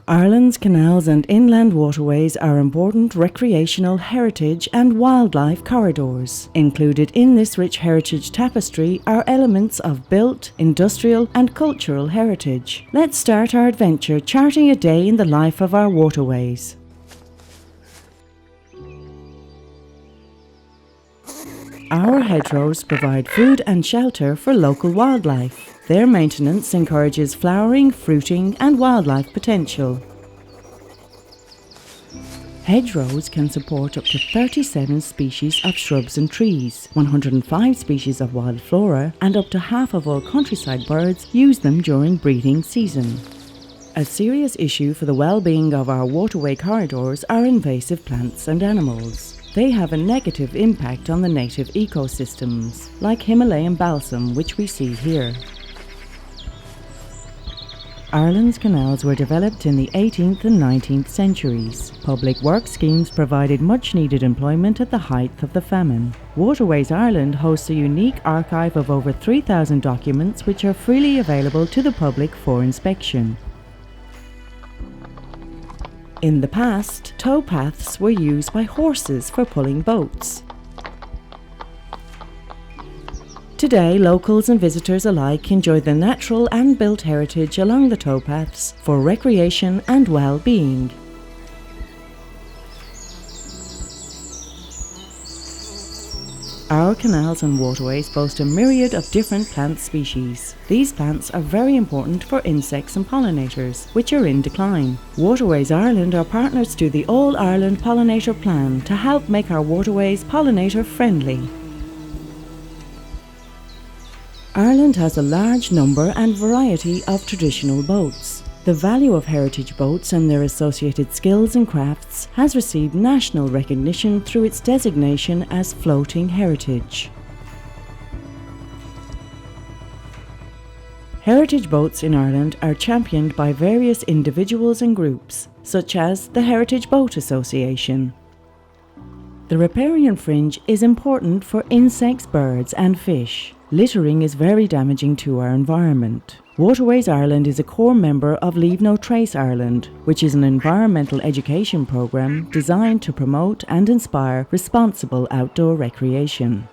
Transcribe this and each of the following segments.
Ireland's canals and inland waterways are important recreational, heritage and wildlife corridors. Included in this rich heritage tapestry are elements of built, industrial and cultural heritage. Let's start our adventure charting a day in the life of our waterways. Our hedgerows provide food and shelter for local wildlife. Their maintenance encourages flowering, fruiting and wildlife potential. Hedgerows can support up to 37 species of shrubs and trees, 105 species of wild flora, and up to half of all countryside birds use them during breeding season. A serious issue for the well-being of our waterway corridors are invasive plants and animals. They have a negative impact on the native ecosystems, like Himalayan balsam, which we see here. Ireland's canals were developed in the 18th and 19th centuries. Public work schemes provided much-needed employment at the height of the famine. Waterways Ireland hosts a unique archive of over 3,000 documents which are freely available to the public for inspection. In the past, towpaths were used by horses for pulling boats. Today, locals and visitors alike enjoy the natural and built heritage along the towpaths for recreation and well-being. Our canals and waterways boast a myriad of different plant species. These plants are very important for insects and pollinators, which are in decline. Waterways Ireland are partners to the All-Ireland Pollinator Plan to help make our waterways pollinator-friendly. Ireland has a large number and variety of traditional boats. The value of heritage boats and their associated skills and crafts has received national recognition through its designation as floating heritage. Heritage boats in Ireland are championed by various individuals and groups, such as the Heritage Boat Association. The riparian fringe is important for insects, birds and fish. Littering is very damaging to our environment. Waterways Ireland is a core member of Leave No Trace Ireland, which is an environmental education programme designed to promote and inspire responsible outdoor recreation.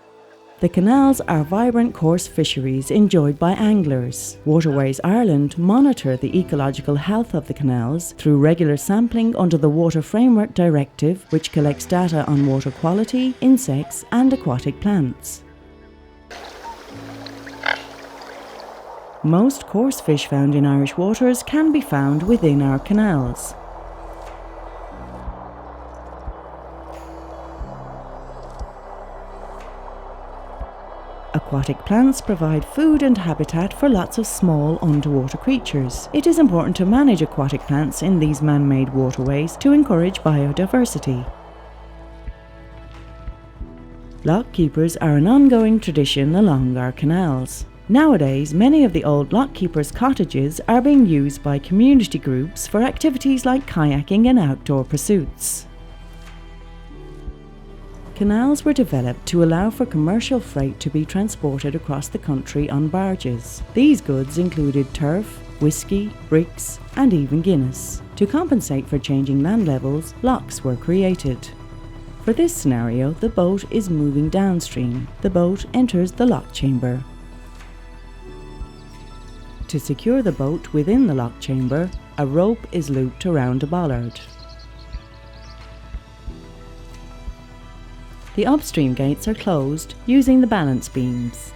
The canals are vibrant coarse fisheries enjoyed by anglers. Waterways Ireland monitor the ecological health of the canals through regular sampling under the Water Framework Directive, which collects data on water quality, insects and aquatic plants. Most coarse fish found in Irish waters can be found within our canals. Aquatic plants provide food and habitat for lots of small underwater creatures. It is important to manage aquatic plants in these man-made waterways to encourage biodiversity. Lock keepers are an ongoing tradition along our canals. Nowadays, many of the old lock keepers' cottages are being used by community groups for activities like kayaking and outdoor pursuits. Canals were developed to allow for commercial freight to be transported across the country on barges. These goods included turf, whiskey, bricks, and even Guinness. To compensate for changing land levels, locks were created. For this scenario, the boat is moving downstream. The boat enters the lock chamber. To secure the boat within the lock chamber, a rope is looped around a bollard. The upstream gates are closed using the balance beams.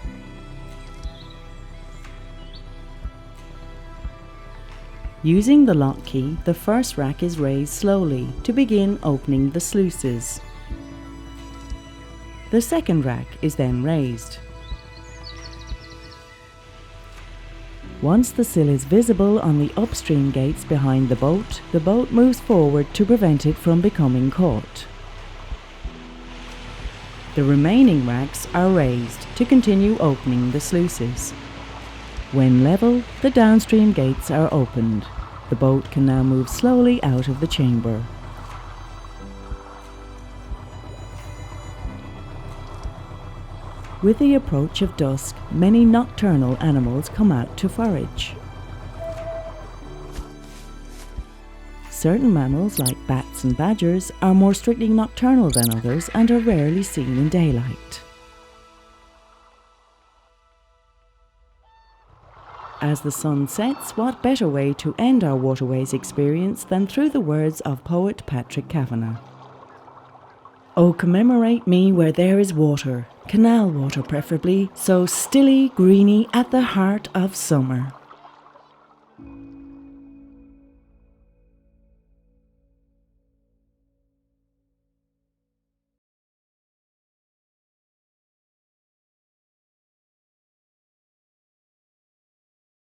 Using the lock key, the first rack is raised slowly to begin opening the sluices. The second rack is then raised. Once the sill is visible on the upstream gates behind the boat moves forward to prevent it from becoming caught. The remaining racks are raised to continue opening the sluices. When level, the downstream gates are opened. The boat can now move slowly out of the chamber. With the approach of dusk, many nocturnal animals come out to forage. certain mammals like bats and badgers are more strictly nocturnal than others and are rarely seen in daylight. As the sun sets, what better way to end our Waterways experience than through the words of poet Patrick Kavanagh. "Oh, commemorate me where there is water, canal water preferably, so stilly, greeny at the heart of summer."